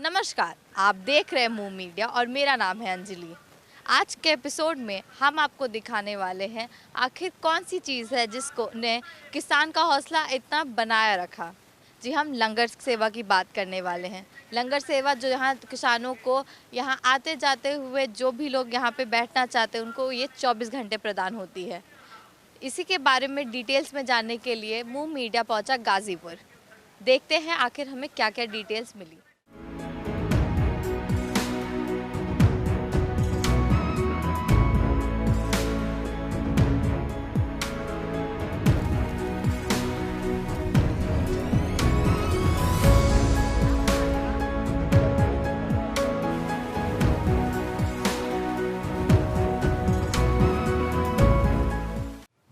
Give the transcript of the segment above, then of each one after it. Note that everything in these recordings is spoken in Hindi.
नमस्कार, आप देख रहे हैं मूव मीडिया और मेरा नाम है अंजलि। आज के एपिसोड में हम आपको दिखाने वाले हैं आखिर कौन सी चीज़ है जिसको ने किसान का हौसला इतना बनाए रखा। जी, हम लंगर सेवा की बात करने वाले हैं। लंगर सेवा जो यहाँ किसानों को यहाँ आते जाते हुए जो भी लोग यहाँ पे बैठना चाहते हैं उनको ये 24 घंटे प्रदान होती है। इसी के बारे में डिटेल्स में जानने के लिए मूव मीडिया पहुँचा गाज़ीपुर। देखते हैं आखिर हमें क्या क्या डिटेल्स मिली।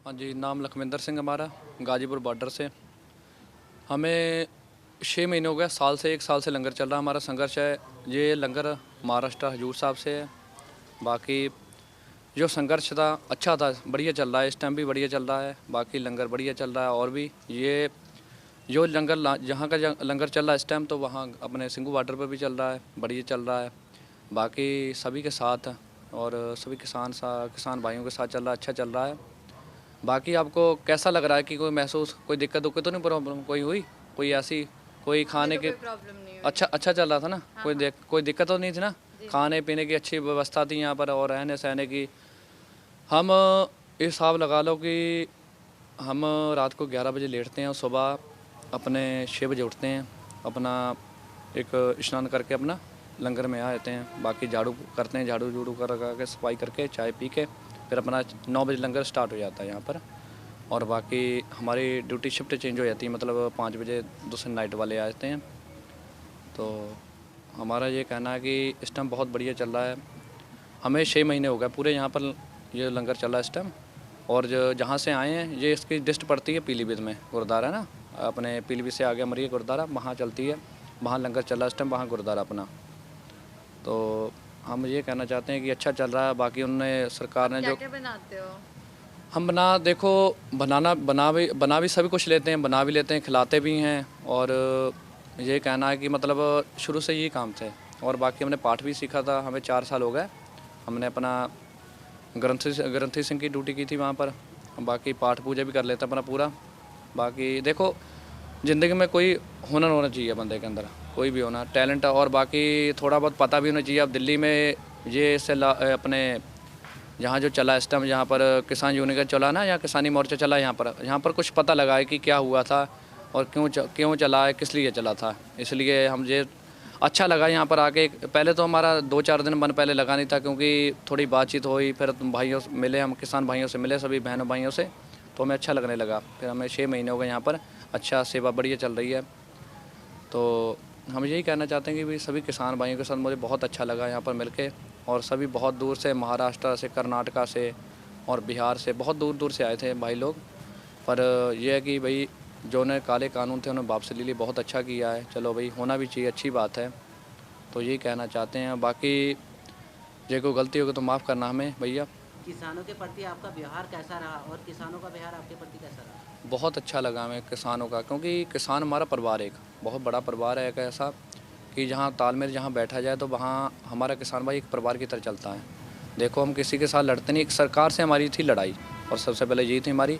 हाँ जी, नाम लखविंदर सिंह हमारा, गाजीपुर बॉर्डर से। हमें 6 महीने हो गए, एक साल से लंगर चल रहा है। हमारा संघर्ष है, ये लंगर महाराष्ट्र हजूर साहब से है। बाकी जो संघर्ष था अच्छा था, बढ़िया चल रहा है, इस टाइम भी बढ़िया चल रहा है। बाकी लंगर बढ़िया चल रहा है। और भी ये जो लंगर जहाँ का लंगर चल रहा है इस टाइम, तो वहाँ अपने सिंगू बॉर्डर पर भी चल रहा है, बढ़िया चल रहा है। बाकी सभी के साथ और सभी किसान भाइयों के साथ चल रहा है, अच्छा चल रहा है। बाकी आपको कैसा लग रहा है कि कोई दिक्कत तो नहीं, प्रॉब्लम कोई हुई, कोई ऐसी कोई खाने के प्रॉब्लम नहीं हुई। अच्छा चल रहा था ना? हाँ, कोई दिक्कत तो नहीं थी ना? खाने पीने की अच्छी व्यवस्था थी यहाँ पर और रहने सहने की। हम ये हिसाब लगा लो कि हम रात को 11 बजे लेटते हैं और सुबह अपने 6 बजे उठते हैं, अपना एक स्नान करके अपना लंगर में आ जाते हैं। बाकी झाड़ू करते हैं, झाड़ू झूड़ू कर के सफाई करके चाय पी के फिर अपना 9 बजे लंगर स्टार्ट हो जाता है यहाँ पर। और बाकी हमारी ड्यूटी शिफ्ट चेंज हो जाती है, मतलब 5 बजे दूसरे नाइट वाले आ जाते हैं। तो हमारा ये कहना है कि इस टाइम बहुत बढ़िया चल रहा है। हमें 6 महीने हो गए पूरे यहाँ पर ये लंगर चल रहा है इस टाइम। और जो जहाँ से आए हैं, ये इसकी डिस्ट पड़ती है पीलीभीत में, गुरुद्वारा है ना अपने, पीलीभीत से आगे मरिए गुरुद्वारा, वहाँ चलती है, वहाँ लंगर चल रहा है इस टाइम, वहाँ गुरुद्वारा अपना। तो हम ये कहना चाहते हैं कि अच्छा चल रहा है। बाकी उन्होंने सरकार ने जो क्या बनाते हो? हम देखो बना भी सभी कुछ लेते हैं, बना भी लेते हैं, खिलाते भी हैं। और ये कहना है कि मतलब शुरू से यही काम थे। और बाकी हमने पाठ भी सीखा था, हमें 4 साल हो गए। हमने अपना ग्रंथी सिंह की ड्यूटी की थी वहाँ पर। बाकी पाठ पूजा भी कर लेते अपना पूरा। बाकी देखो, ज़िंदगी में कोई हुनर होना चाहिए बंदे के अंदर, कोई भी होना टैलेंट। और बाकी थोड़ा बहुत पता भी होना चाहिए। अब दिल्ली में ये इससे अपने जहाँ जो चला इस टाइम, जहाँ पर किसान यूनियन चला ना, या किसानी मोर्चा चला, यहाँ पर कुछ पता लगा है कि क्या हुआ था और क्यों चला है, किस लिए चला था। इसलिए हम ये अच्छा लगा यहाँ पर आके। पहले तो हमारा 2-4 दिन मन पहले लगा नहीं था, क्योंकि थोड़ी बातचीत हुई, फिर भाइयों से मिले, हम किसान भाइयों से मिले, सभी बहनों भाइयों से, तो हमें अच्छा लगने लगा। फिर हमें 6 महीने हो गए यहाँ पर, अच्छा सेवा बढ़िया चल रही है। तो हम यही कहना चाहते हैं कि भाई सभी किसान भाइयों के साथ मुझे बहुत अच्छा लगा यहाँ पर मिलके। और सभी बहुत दूर से, महाराष्ट्र से, कर्नाटका से और बिहार से, बहुत दूर दूर से आए थे भाई लोग। पर यह है कि भाई जो ने काले कानून थे उन्होंने वापसी ले ली, बहुत अच्छा किया है। चलो भाई, होना भी चाहिए, अच्छी बात है। तो यही कहना चाहते हैं। बाकी जे कोई गलती होगी तो माफ़ करना हमें भैया। किसानों के प्रति आपका व्यवहार कैसा रहा और किसानों का व्यवहार आपके प्रति कैसा रहा? बहुत अच्छा लगा हमें किसानों का, क्योंकि किसान हमारा परिवार, एक बहुत बड़ा परिवार है, एक ऐसा कि जहाँ तालमेल जहाँ बैठा जाए तो वहाँ हमारा किसान भाई एक परिवार की तरह चलता है। देखो, हम किसी के साथ लड़ते नहीं। एक सरकार से हमारी थी लड़ाई, और सबसे पहले यही थी हमारी,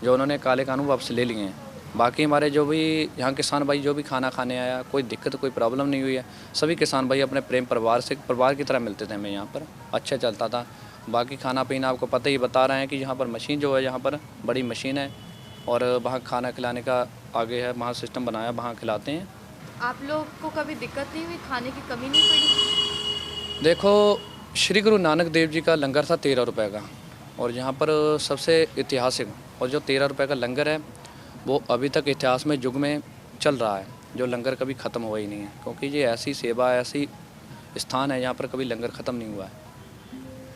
जो उन्होंने काले कानून वापस ले लिए हैं। बाकी हमारे जो भी यहाँ किसान भाई जो भी खाना खाने आया, कोई दिक्कत कोई प्रॉब्लम नहीं हुई है। सभी किसान भाई अपने प्रेम परिवार की तरह मिलते थे हमें यहाँ पर, अच्छा चलता था। बाकी खाना पीना आपको पता ही, बता रहे हैं कि यहाँ पर मशीन जो है, यहाँ पर बड़ी मशीन है और वहाँ खाना खिलाने का आगे है, वहाँ सिस्टम बनाया, वहाँ खिलाते हैं। आप लोग को कभी दिक्कत नहीं हुई, खाने की कमी नहीं पड़ी? देखो, श्री गुरु नानक देव जी का लंगर था 13 रुपये का, और यहाँ पर सबसे ऐतिहासिक, और जो 13 रुपये का लंगर है वो अभी तक इतिहास में युग में चल रहा है। जो लंगर कभी ख़त्म हुआ ही नहीं है, क्योंकि ये ऐसी सेवा, ऐसी स्थान है, यहाँ पर कभी लंगर ख़त्म नहीं हुआ है।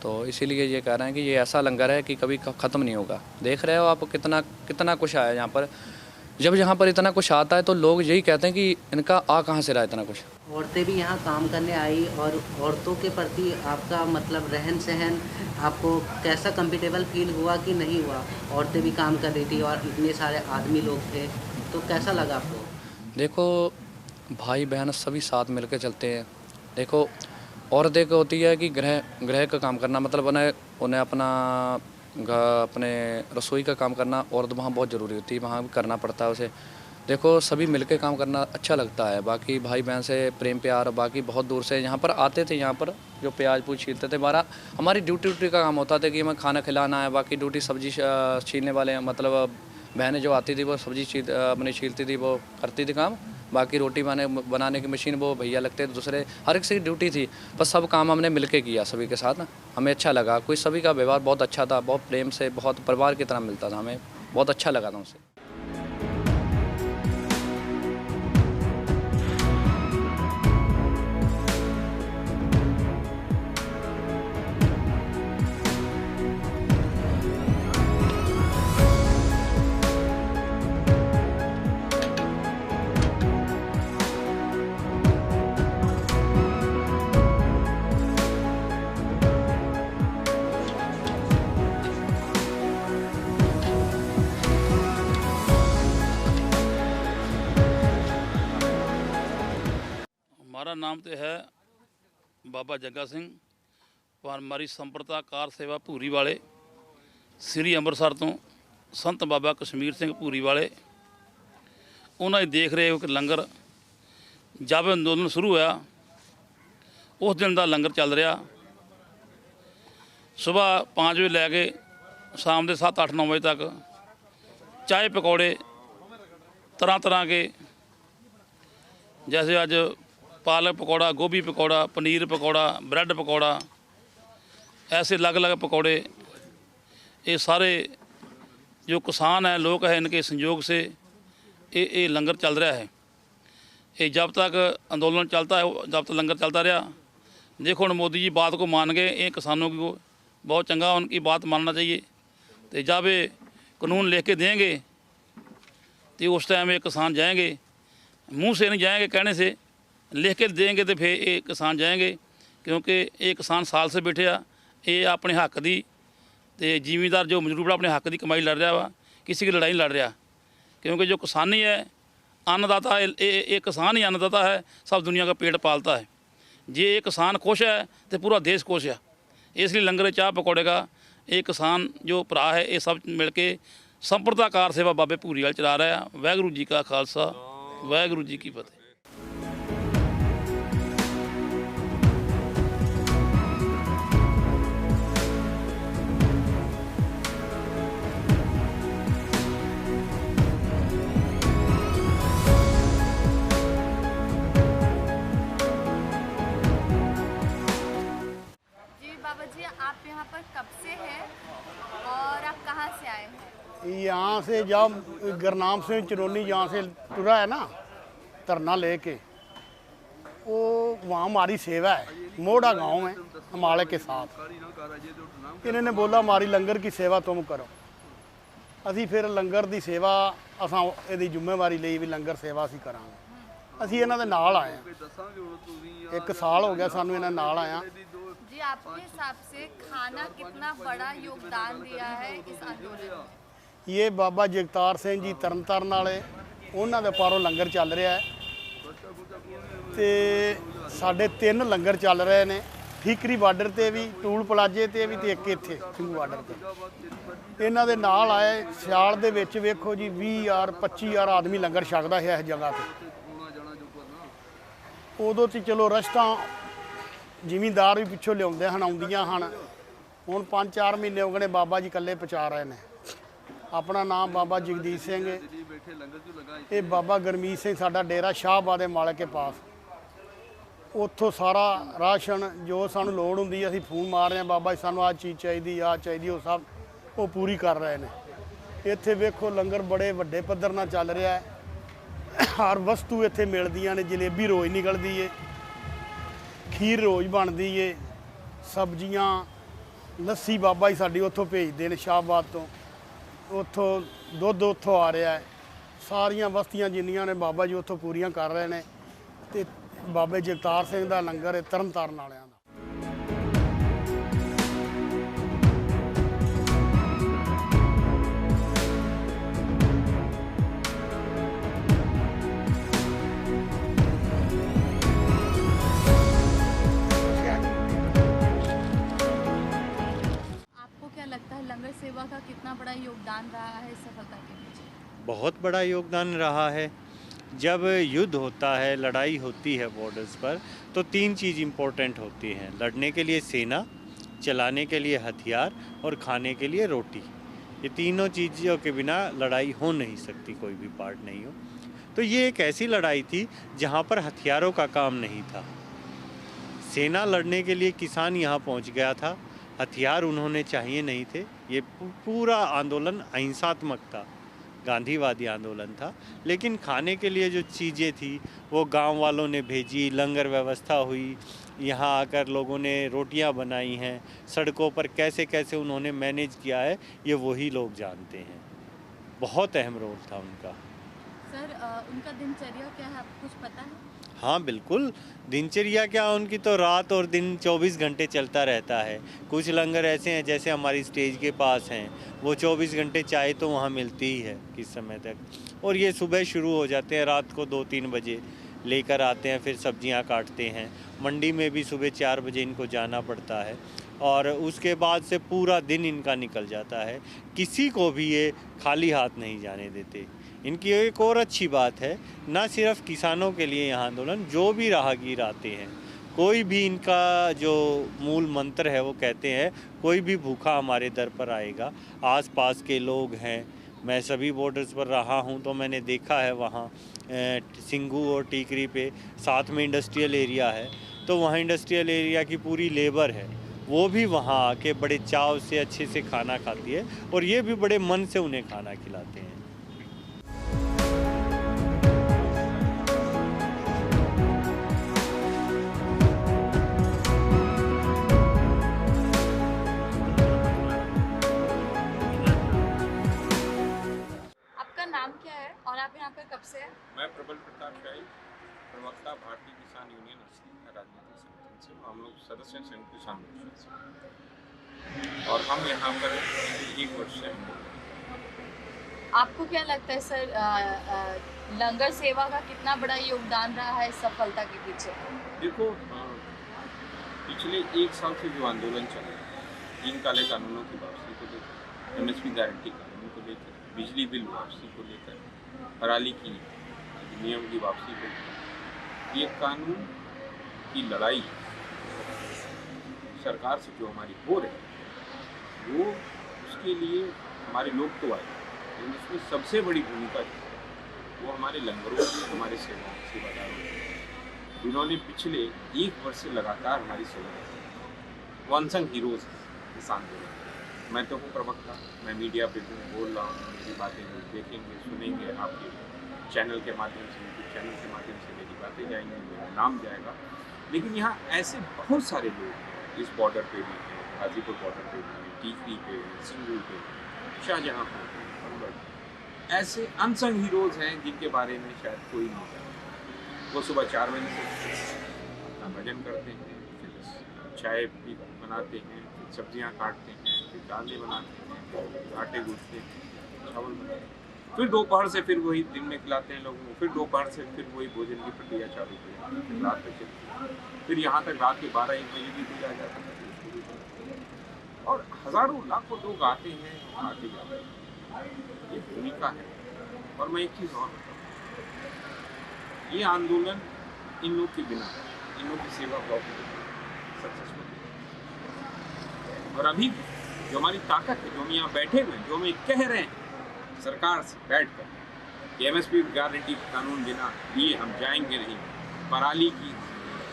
तो इसीलिए ये कह रहे हैं कि ये ऐसा लंगर है कि कभी ख़त्म नहीं होगा। देख रहे हो आप कितना कुछ आया यहाँ पर। जब यहाँ पर इतना कुछ आता है तो लोग यही कहते हैं कि इनका आ कहाँ से रहा इतना कुछ। औरतें भी यहाँ काम करने आई, और औरतों के प्रति आपका मतलब रहन सहन आपको कैसा कंफर्टेबल फील हुआ कि नहीं हुआ? औरतें भी काम कर रही थी और इतने सारे आदमी लोग थे, तो कैसा लगा आपको? देखो, भाई बहन सभी साथ मिलकर चलते हैं। देखो औरत एक होती है कि गृह गृह का काम करना, मतलब उन्हें उन्हें अपना अपने रसोई का काम करना, औरत वहाँ बहुत ज़रूरी होती है, वहाँ भी करना पड़ता है उसे। देखो सभी मिलकर काम करना अच्छा लगता है। बाकी भाई बहन से प्रेम प्यार, बाकी बहुत दूर से यहाँ पर आते थे, यहाँ पर जो प्याज पूज छीलते थे, हमारी ड्यूटी का काम होता था कि हमें खाना खिलाना है। बाकी ड्यूटी सब्जी छीलने वाले, मतलब बहनें जो आती थी वो सब्जी अपनी छीलती थी, वो करती थी काम। बाकी रोटी बनाने की मशीन वो भैया लगते थे दूसरे, हर एक की ड्यूटी थी। बस सब काम हमने मिलके किया सभी के साथ, हमें अच्छा लगा। कोई सभी का व्यवहार बहुत अच्छा था, बहुत प्रेम से, बहुत परिवार की तरह मिलता था, हमें बहुत अच्छा लगा था उनसे। हमारा नाम तो है बाबा जग्गा सिंह, पर हमारी संप्रदा कार सेवा भूरी वाले श्री ਅੰਮ੍ਰਿਤਸਰ ਤੋਂ संत बाबा कश्मीर सिंह भूरी वाले, उन्होंने देख रहे हो कि लंगर जब अंदोलन शुरू होया उस दिन का लंगर चल रहा। सुबह 5 बजे लैके शाम के 7, 8, 9 बजे तक चाय पकौड़े तरह तरह के, जैसे अज पालक पकौड़ा, गोभी पकौड़ा, पनीर पकौड़ा, ब्रेड पकौड़ा, ऐसे अलग अलग पकौड़े, ये सारे जो किसान हैं, लोग हैं, इनके संयोग से ये लंगर चल रहा है। ये जब तक आंदोलन चलता है, जब तक लंगर चलता रहा। देखो हम मोदी जी बात को मान गए, ये किसानों को बहुत चंगा, उनकी बात मानना चाहिए। तो जब ये कानून लिख के देंगे तो उस टाइम ये किसान जाएंगे, मुँह से नहीं जाएंगे, कहने से लिख के देंगे तो फिर ये किसान जाएंगे। क्योंकि ये किसान साल से बैठे आ, ये अपने हक की, तो जिमीदार जो मजदूर अपने हक की कमाई लड़ रहा वा, किसी की लड़ाई लड़ रहा। क्योंकि जो किसानी है, अन्नदाता है, ये किसान ही अन्नदाता है, सब दुनिया का पेट पालता है। जे ये किसान खुश है तो पूरा देश खुश है। इसलिए लंगर चाह पकौड़े का ये किसान जो भरा है, ये सब मिल के संप्रदा कार सेवा बाबे भूरी वाल चला रहा है। वाहगुरू जी का खालसा, वाहगुरू जी की फतेह। बाबा जी, आप यहाँ पर कब से हैं और आप कहाँ से आए हैं? यहाँ से जब गुरनाम सिंह चिरौनी यहाँ से टुरा है ना धरना लेके, वो वहाँ हमारी सेवा है। मोड़ा गांव है हमारे के साथ। इन्होंने बोला हमारी लंगर की सेवा तुम करो। असी फिर लंगर की सेवा असां ਇਹਦੀ ਜ਼ਿੰਮੇਵਾਰੀ ਲਈ भी लंगर सेवा ਅਸੀਂ ਕਰਾਂਗੇ। ਅਸੀਂ ਇਹਨਾਂ ਦੇ ਨਾਲ ਆਏ ਹਾਂ। 1 ਸਾਲ ਹੋ ਗਿਆ ਸਾਨੂੰ ਇਹਨਾਂ ਨਾਲ ਆਇਆ। जी, आपके हिसाब से खाना कितना बड़ा योगदान दिया है इस आंदोलन में? ये बाबा जगतार सिंह जी तरनताਰਨ वाले, ਉਹਨਾਂ ਦੇ ਪਾਰੋਂ ਲੰਗਰ ਚੱਲ ਰਿਹਾ ਹੈ ਤੇ ਸਾਡੇ 3 ਲੰਗਰ ਚੱਲ ਰਹੇ ਨੇ। ਠੀਕਰੀ ਬਾਰਡਰ ਤੇ ਵੀ, ਟੂਲ ਪਲਾਜੇ ਤੇ ਵੀ, ਤੇ ਇੱਕ ਇੱਥੇ ਸਿੰਘੂ ਬਾਰਡਰ ਤੇ। ਇਹਨਾਂ ਦੇ ਨਾਲ ਆਏ ਸਿਆਲ ਦੇ ਵਿੱਚ ਵੇਖੋ ਜੀ 20,000 25,000 ਆਦਮੀ ਲੰਗਰ ਛਕਦਾ ਹੈ ਇਸ ਜਗ੍ਹਾ ਤੇ। ਉਦੋਂ ਤੇ ਚਲੋ ਰਸਤਾਂ ਜ਼ਿਮੀਂਦਾਰ ਵੀ ਪਿੱਛੋਂ ਲਿਆਉਂਦੇ ਹਨ, ਆਉਂਦੀਆਂ ਹਨ। ਹੁਣ 5-4 ਮਹੀਨੇ ਹੋ ਗਏ ਨੇ ਬਾਬਾ ਜੀ ਇਕੱਲੇ ਪਹੁੰਚਾ ਰਹੇ ਨੇ। ਆਪਣਾ ਨਾਮ ਬਾਬਾ ਜਗਦੀਸ਼ ਸਿੰਘ ਹੈ। ਇਹ ਬਾਬਾ ਗੁਰਮੀਤ ਸਿੰਘ ਸਾਡਾ ਡੇਰਾ ਸ਼ਾਹਬਾਦ ਦੇ ਮਾਲਕ ਕੇ ਪਾਸ। ਉੱਥੋਂ ਸਾਰਾ ਰਾਸ਼ਨ ਜੋ ਸਾਨੂੰ ਲੋੜ ਹੁੰਦੀ ਅਸੀਂ ਫੋਨ ਮਾਰ ਰਹੇ ਹਾਂ, ਬਾਬਾ ਜੀ ਸਾਨੂੰ ਆਹ ਚੀਜ਼ ਚਾਹੀਦੀ, ਆਹ ਚਾਹੀਦੀ, ਉਹ ਸਭ ਉਹ ਪੂਰੀ ਕਰ ਰਹੇ ਨੇ। ਇੱਥੇ ਵੇਖੋ ਲੰਗਰ ਬੜੇ ਵੱਡੇ ਪੱਧਰ ਨਾਲ ਚੱਲ ਰਿਹਾ ਹੈ। ਹਰ ਵਸਤੂ ਇੱਥੇ ਮਿਲਦੀਆਂ ਨੇ। ਜਲੇਬੀ ਰੋਜ਼ ਨਿਕਲਦੀ ਏ, ਖੀਰ ਰੋਜ਼ ਬਣਦੀ ਏ, ਸਬਜ਼ੀਆਂ, ਲੱਸੀ ਬਾਬਾ ਜੀ ਸਾਡੀ ਉੱਥੋਂ ਭੇਜਦੇ ਨੇ ਸ਼ਾਹਬਾਦ ਤੋਂ। ਉੱਥੋਂ ਦੁੱਧ ਉੱਥੋਂ ਆ ਰਿਹਾ ਹੈ। ਸਾਰੀਆਂ ਵਸਤੀਆਂ ਜਿੰਨੀਆਂ ਨੇ ਬਾਬਾ ਜੀ ਉੱਥੋਂ ਪੂਰੀਆਂ ਕਰ ਰਹੇ ਨੇ। ਤੇ ਬਾਬੇ ਜਗਤਾਰ ਸਿੰਘ ਦਾ ਲੰਗਰ ਹੈ ਤਰਨਤਾਰਨ ਵਾਲਿਆਂ ਦਾ। बहुत बड़ा योगदान रहा है। जब युद्ध होता है, लड़ाई होती है बॉर्डर्स पर, तो 3 चीज़ इम्पोर्टेंट होती हैं। लड़ने के लिए सेना, चलाने के लिए हथियार और खाने के लिए रोटी। ये तीनों चीज़ों के बिना लड़ाई हो नहीं सकती, कोई भी पार्ट नहीं हो। तो ये एक ऐसी लड़ाई थी जहाँ पर हथियारों का काम नहीं था। सेना लड़ने के लिए किसान यहाँ पहुँच गया था, हथियार उन्होंने चाहिए नहीं थे। ये पूरा आंदोलन अहिंसात्मक था, गांधीवादी आंदोलन था। लेकिन खाने के लिए जो चीज़ें थी वो गांव वालों ने भेजी, लंगर व्यवस्था हुई, यहाँ आकर लोगों ने रोटियां बनाई हैं। सड़कों पर कैसे कैसे उन्होंने मैनेज किया है, ये वही लोग जानते हैं। बहुत अहम रोल था उनका। सर उनका दिनचर्या क्या है, आपको कुछ पता है? हाँ बिल्कुल, दिनचर्या क्या, उनकी तो रात और दिन 24 घंटे चलता रहता है। कुछ लंगर ऐसे हैं जैसे हमारी स्टेज के पास हैं, वो 24 घंटे चाय तो वहाँ मिलती ही है किस समय तक। और ये सुबह शुरू हो जाते हैं, रात को 2-3 बजे लेकर आते हैं, फिर सब्जियाँ काटते हैं। मंडी में भी सुबह 4 बजे इनको जाना पड़ता है और उसके बाद से पूरा दिन इनका निकल जाता है। किसी को भी ये खाली हाथ नहीं जाने देते। इनकी एक और अच्छी बात है, ना सिर्फ किसानों के लिए यहाँ आंदोलन, जो भी राहगीर आते हैं, कोई भी इनका जो मूल मंत्र है वो कहते हैं, कोई भी भूखा हमारे दर पर आएगा। आसपास के लोग हैं, मैं सभी बॉर्डर्स पर रहा हूँ तो मैंने देखा है वहाँ सिंघू और टीकरी पे साथ में इंडस्ट्रियल एरिया है, तो वहाँ इंडस्ट्रियल एरिया की पूरी लेबर है, वो भी वहाँ आके बड़े चाव से अच्छे से खाना खाती है और ये भी बड़े मन से उन्हें खाना खिलाते हैं। आपका नाम क्या है और आप यहाँ पर कब से हैं? मैं प्रबल प्रताप शाही, प्रवक्ता भारतीय किसान यूनियन राजनीतिक संगठन से। हम लोग सदस्य हैं संयुक्त किसान मोर्चा से और हम यहाँ पर 1 वर्ष से हैं। आपको क्या लगता है सर, लंगर सेवा का कितना बड़ा योगदान रहा है इस सफलता के पीछे? देखो, पिछले 1 साल से जो आंदोलन चल रहा है, 3 काले कानूनों की वापसी को लेकर, MSP गारंटी कानून को लेकर, बिजली बिल वापसी को लेकर, पराली की नियम की वापसी को लेकर, ये कानून की लड़ाई सरकार से जो हमारी हो रही है, वो उसके लिए हमारे लोग तो आए, लेकिन उसमें सबसे बड़ी भूमिका जो है वो हमारे लंगरों की, हमारे सेवादारों की, जिन्होंने पिछले 1 वर्ष से लगातार हमारी सेवा की। वो अनसंग हीरोज़ हैं इस आंदोलन। मैं तो हूँ प्रवक्ता, मैं मीडिया पे भी बोल रहा हूँ, मेरी बातें लोग देखेंगे, सुनेंगे, आपके चैनल के माध्यम से, यूट्यूब चैनल के माध्यम से मेरी बातें जाएंगी, मेरा नाम जाएगा। लेकिन यहाँ ऐसे बहुत सारे लोग हैं, इस बॉर्डर पे भी हैं, गाजीपुर बॉर्डर पे भी हैं, टीकरी पे, सिंगू पे, शाहजहाँपुर पे, अलवर, ऐसे अनसंग हीरोज़ हैं जिनके बारे में शायद कोई नहीं जानता। वो सुबह 4 बजे से अपना भजन करते हैं, फिर चाय भी बनाते हैं, फिर सब्जियाँ काटते हैं, फिर दालें बनाते हैं, फिर आटे गूँथते हैं, चावल बनाते हैं, फिर दोपहर से फिर वही दिन में खिलाते हैं लोगों को, फिर दोपहर से फिर वही भोजन की प्रक्रिया चालू होती है, फिर रात तक चलती है, फिर यहाँ तक रात के 12-1 बजे भी दिया जाता है। और हज़ारों लाखों लोग आते हैं, आते जाते हैं, ये भूमिका है। और मैं एक चीज़ और बताऊँ, ये आंदोलन इन लोग के बिना, इन लोग की सेवा भाव के बिना सक्सेसफुल है। और अभी जो हमारी ताकत है, जो हम यहाँ बैठे हुए हैं, जो हम कह रहे हैं सरकार से बैठकर कि MSP गारंटी कानून बिना लिए हम जाएंगे नहीं, पराली की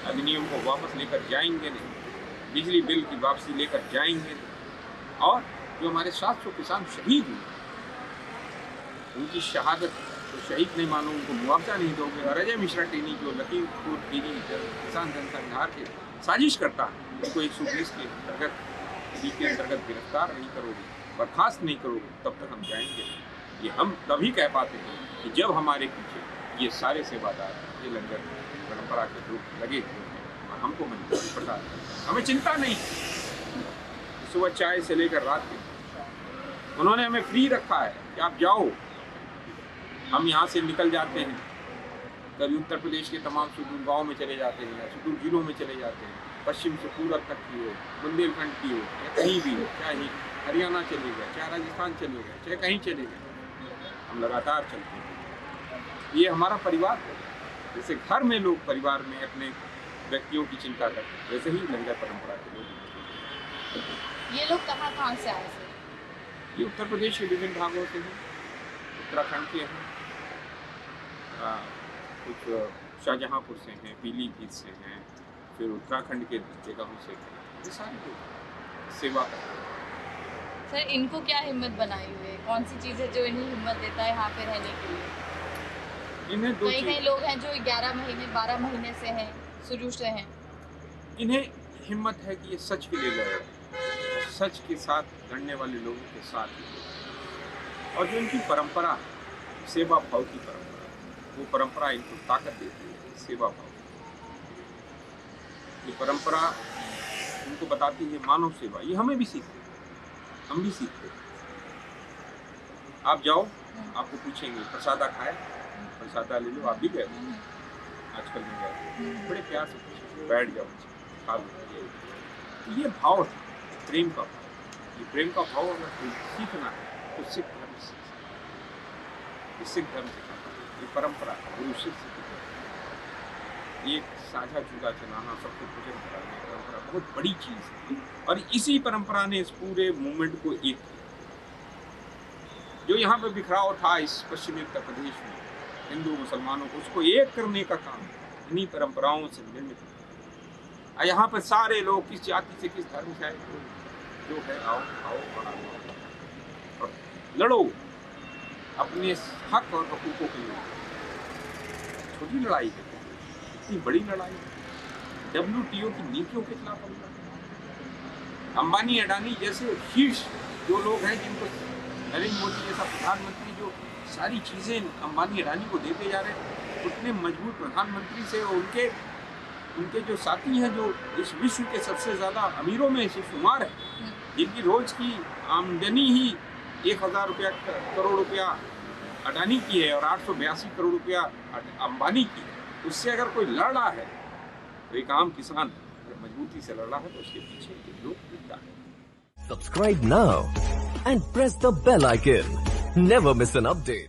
अधिनियम को वापस लेकर जाएंगे नहीं, बिजली बिल की वापसी लेकर जाएंगे नहीं, और जो हमारे 700 किसान शहीद हुए, उनकी शहादत तो शहीद नहीं मानो, उनको मुआवजा नहीं दोगे। और अजय मिश्रा टेनी जो लखीमपुर खीरी किसान जनसंघार के साजिश करता है, उनको 120 के अंतर्गत गिरफ्तार नहीं करोगे, बर्खास्त नहीं करोगे, तब तक हम जाएंगे। ये हम तभी कह पाते हैं कि जब हमारे पीछे ये सारे सेवादार, ये लंगर परंपरा के लोग लगे हुए हैं और हमको मंजूरी प्रदान है, हमें चिंता नहीं। सुबह चाय से लेकर रात के उन्होंने हमें फ्री रखा है कि आप जाओ। हम यहाँ से निकल जाते हैं, कभी उत्तर प्रदेश के तमाम सुदूर गाँव में चले जाते हैं, या सुदूर जिलों में चले जाते हैं, पश्चिम से पूरब तक की हो, बुंदेलखंड की हो, या कहीं भी हो, चाहे हरियाणा चले गए, चाहे राजस्थान चले गए, चाहे कहीं चले गए, हम लगातार चलते हैं। ये हमारा परिवार है। जैसे घर में लोग परिवार में अपने व्यक्तियों की चिंता करते हैं, वैसे ही लंगर परंपरा के लोग। ये लोग कहाँ से आए थे? ये उत्तर प्रदेश के विभिन्न भागों से हैं, उत्तराखंड के हैं, कुछ शाहजहाँपुर से हैं, पीलीभीत से हैं, फिर उत्तराखंड के जगहों से हैं। ये सारे लोग सेवा करते हैं। सर, इनको क्या हिम्मत बनाई हुई है? कौन सी चीज़ है जो इन्हें हिम्मत देता है यहाँ पे रहने के लिए? इन्हें दो कई लोग हैं जो 11 महीने 12 महीने से हैं, शुरू से हैं। इन्हें हिम्मत है कि ये सच के लिए लड़ रहे हैं, सच के साथ लड़ने वाले लोगों के साथ ही। और जो इनकी परंपरा है, सेवा भाव की परंपरा, वो परंपरा इनको ताकत देती है, सेवा भाव। ये परंपरा उनको बताती है मानव सेवा। ये हमें भी सीखते हैं, हम भी सीखते हैं। आप जाओ, आपको पूछेंगे प्रसादा खाए, प्रसादा ले लो, आप भी गए आजकल में गए, बड़े प्यार से पूछेंगे, बैठ जाओ, खा लो। तो ये भाव है, प्रेम का भाव। ये प्रेम का भाव अगर कोई सीखना है तो सिख धर्म से, ये सिख धर्म सिखाता है। ये परंपरा गुरु शिष्य की एक साझा चूल्हा चलाना, सबको भोजन कराना, परंपरा बहुत बड़ी चीज़ है। और इसी परंपरा ने इस पूरे मूवमेंट को एक किया। जो यहाँ पे बिखराव था इस पश्चिमी उत्तर प्रदेश में हिंदू मुसलमानों को, उसको एक करने का काम इन्हीं परंपराओं से निर्मित है। यहाँ पर सारे लोग किस जाति से, किस धर्म से आए, जो है आओ आओ और लड़ो अपने हक और हकूकों के लिए। छोटी लड़ाई है, इतनी बड़ी लड़ाई है। WTO की नीतियों के खिलाफ हम लड़ते। अंबानी अडानी जैसे शीर्ष जो लोग हैं, जिनको नरेंद्र मोदी जैसा प्रधानमंत्री जो सारी चीज़ें अंबानी अडानी को देते जा रहे हैं, उतने मजबूत प्रधानमंत्री से उनके जो साथी हैं, जो इस विश्व के सबसे ज़्यादा अमीरों में से शुमार है, जिनकी रोज़ की आमदनी ही 1000 करोड़ रुपया अडानी की है और 882 करोड़ रुपया अंबानी की है। उससे अगर कोई लड़ रहा है तो एक आम किसान अगर मजबूती से लड़ रहा है तो उसके पीछे लोग मिलता है। Subscribe now and press the bell icon. Never miss an update.